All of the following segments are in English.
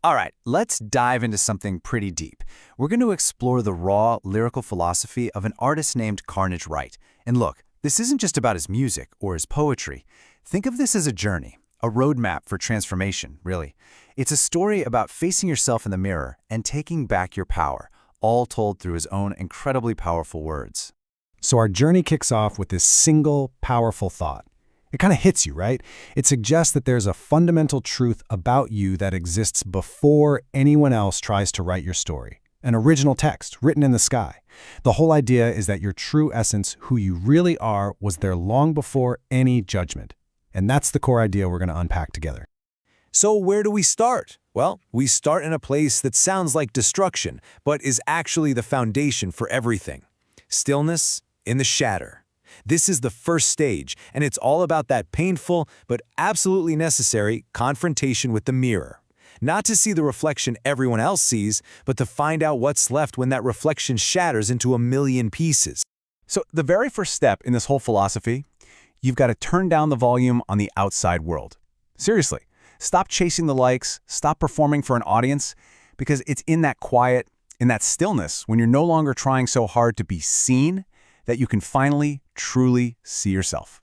All right, let's dive into something pretty deep. We're going to explore the raw, lyrical philosophy of an artist named Carnage Wright. And look, this isn't just about his music or his poetry. Think of this as a journey, a roadmap for transformation, really. It's a story about facing yourself in the mirror and taking back your power, all told through his own incredibly powerful words. So our journey kicks off with this single, powerful thought. It kind of hits you, right? It suggests that there's a fundamental truth about you that exists before anyone else tries to write your story. An original text written in the sky. The whole idea is that your true essence, who you really are, was there long before any judgment. And that's the core idea we're going to unpack together. So where do we start? Well, we start in a place that sounds like destruction, but is actually the foundation for everything. Stillness in the shatter. This is the first stage, and it's all about that painful but absolutely necessary confrontation with the mirror. Not to see the reflection everyone else sees, but to find out what's left when that reflection shatters into a million pieces. So the very first step in this whole philosophy, you've got to turn down the volume on the outside world. Seriously, stop chasing the likes, stop performing for an audience, because it's in that quiet, in that stillness, when you're no longer trying so hard to be seen, that you can finally, truly see yourself.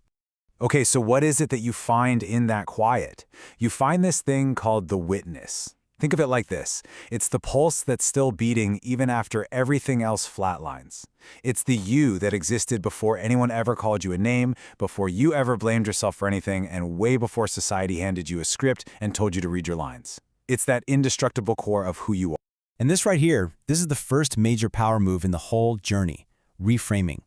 Okay, so what is it that you find in that quiet? You find this thing called the witness. Think of it like this. It's the pulse that's still beating even after everything else flatlines. It's the you that existed before anyone ever called you a name, before you ever blamed yourself for anything, and way before society handed you a script and told you to read your lines. It's that indestructible core of who you are. And this right here, this is the first major power move in the whole journey, reframing.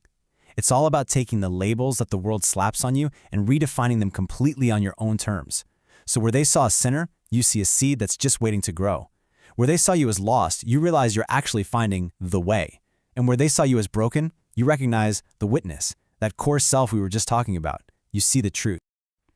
It's all about taking the labels that the world slaps on you and redefining them completely on your own terms. So where they saw a sinner, you see a seed that's just waiting to grow. Where they saw you as lost, you realize you're actually finding the way. And where they saw you as broken, you recognize the witness, that core self we were just talking about. You see the truth.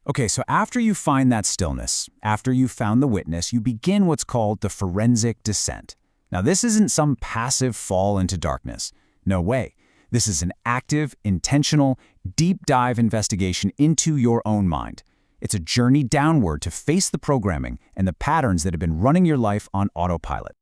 Okay, so after you find that stillness, after you've found the witness, you begin what's called the forensic descent. Now, this isn't some passive fall into darkness. No way. This is an active, intentional, deep dive investigation into your own mind. It's a journey downward to face the programming and the patterns that have been running your life on autopilot.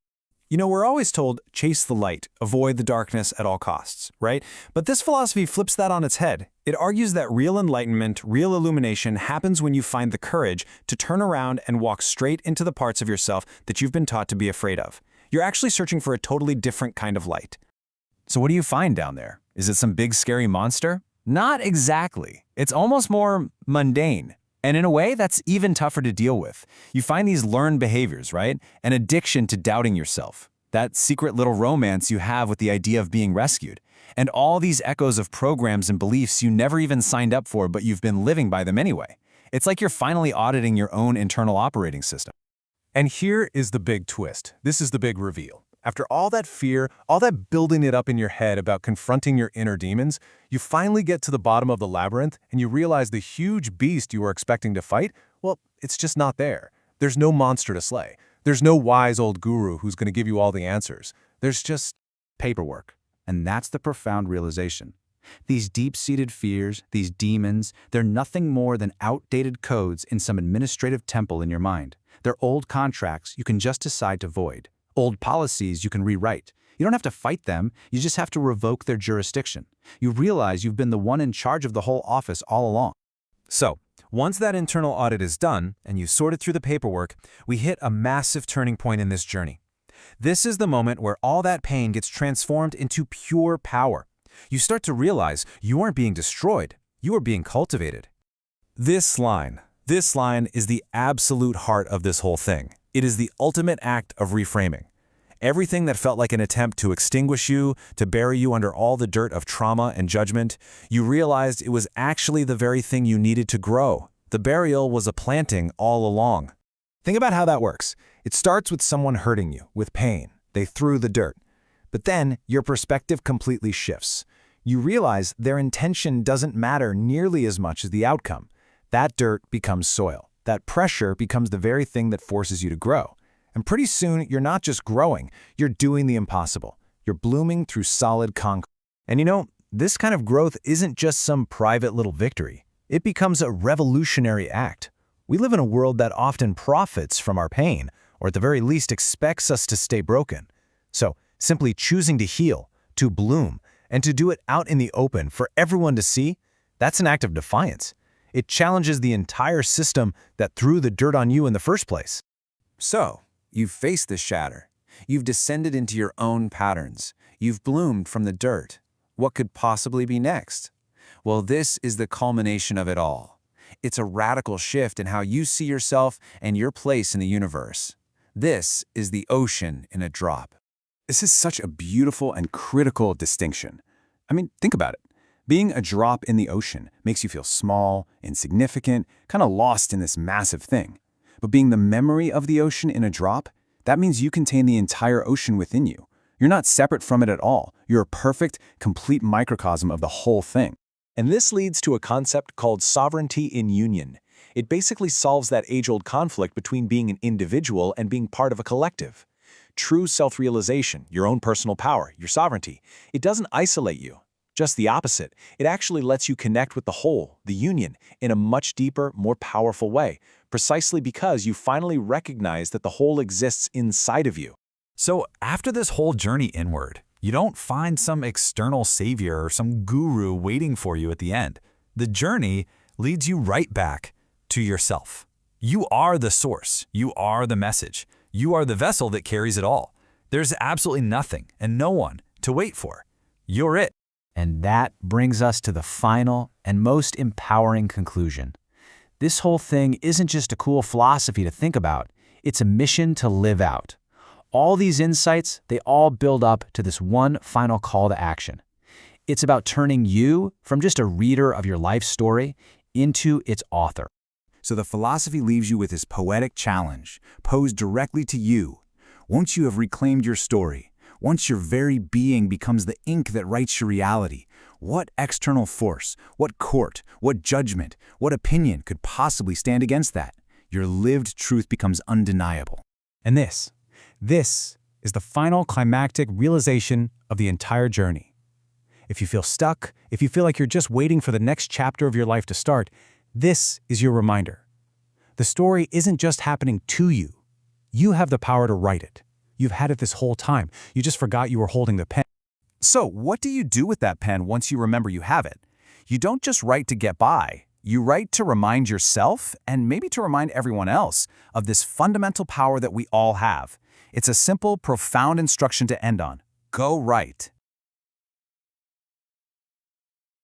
You know, we're always told, chase the light, avoid the darkness at all costs, right? But this philosophy flips that on its head. It argues that real enlightenment, real illumination happens when you find the courage to turn around and walk straight into the parts of yourself that you've been taught to be afraid of. You're actually searching for a totally different kind of light. So what do you find down there? Is it some big scary monster? Not exactly. It's almost more mundane. And in a way, that's even tougher to deal with. You find these learned behaviors, right? An addiction to doubting yourself. That secret little romance you have with the idea of being rescued. And all these echoes of programs and beliefs you never even signed up for, but you've been living by them anyway. It's like you're finally auditing your own internal operating system. And here is the big twist. This is the big reveal. After all that fear, all that building it up in your head about confronting your inner demons, you finally get to the bottom of the labyrinth and you realize the huge beast you were expecting to fight, well, it's just not there. There's no monster to slay. There's no wise old guru who's going to give you all the answers. There's just paperwork. And that's the profound realization. These deep-seated fears, these demons, they're nothing more than outdated codes in some administrative temple in your mind. They're old contracts you can just decide to void. Old policies you can rewrite. You don't have to fight them, you just have to revoke their jurisdiction. You realize you've been the one in charge of the whole office all along. So, once that internal audit is done and you've sorted through the paperwork, we hit a massive turning point in this journey. This is the moment where all that pain gets transformed into pure power. You start to realize you aren't being destroyed, you are being cultivated. This line is the absolute heart of this whole thing. It is the ultimate act of reframing. Everything that felt like an attempt to extinguish you, to bury you under all the dirt of trauma and judgment, you realized it was actually the very thing you needed to grow. The burial was a planting all along. Think about how that works. It starts with someone hurting you, with pain. They threw the dirt. But then your perspective completely shifts. You realize their intention doesn't matter nearly as much as the outcome. That dirt becomes soil. That pressure becomes the very thing that forces you to grow. And pretty soon, you're not just growing, you're doing the impossible. You're blooming through solid concrete. And you know, this kind of growth isn't just some private little victory. It becomes a revolutionary act. We live in a world that often profits from our pain, or at the very least expects us to stay broken. So, simply choosing to heal, to bloom, and to do it out in the open for everyone to see, that's an act of defiance. It challenges the entire system that threw the dirt on you in the first place. So, you've faced the shatter. You've descended into your own patterns. You've bloomed from the dirt. What could possibly be next? Well, this is the culmination of it all. It's a radical shift in how you see yourself and your place in the universe. This is the ocean in a drop. This is such a beautiful and critical distinction. I mean, think about it. Being a drop in the ocean makes you feel small, insignificant, kind of lost in this massive thing. But being the memory of the ocean in a drop, that means you contain the entire ocean within you. You're not separate from it at all. You're a perfect, complete microcosm of the whole thing. And this leads to a concept called sovereignty in union. It basically solves that age-old conflict between being an individual and being part of a collective. True self-realization, your own personal power, your sovereignty, it doesn't isolate you. Just the opposite. It actually lets you connect with the whole, the union, in a much deeper, more powerful way, precisely because you finally recognize that the whole exists inside of you. So after this whole journey inward, you don't find some external savior or some guru waiting for you at the end. The journey leads you right back to yourself. You are the source. You are the message. You are the vessel that carries it all. There's absolutely nothing and no one to wait for. You're it. And that brings us to the final and most empowering conclusion. This whole thing isn't just a cool philosophy to think about, it's a mission to live out. All these insights, they all build up to this one final call to action. It's about turning you from just a reader of your life story into its author. So the philosophy leaves you with this poetic challenge, posed directly to you. Once you have reclaimed your story, once your very being becomes the ink that writes your reality, what external force, what court, what judgment, what opinion could possibly stand against that? Your lived truth becomes undeniable. And this is the final climactic realization of the entire journey. If you feel stuck, if you feel like you're just waiting for the next chapter of your life to start, this is your reminder. The story isn't just happening to you. You have the power to write it. You've had it this whole time. You just forgot you were holding the pen. So, what do you do with that pen once you remember you have it? You don't just write to get by. You write to remind yourself, and maybe to remind everyone else, of this fundamental power that we all have. It's a simple, profound instruction to end on. Go write.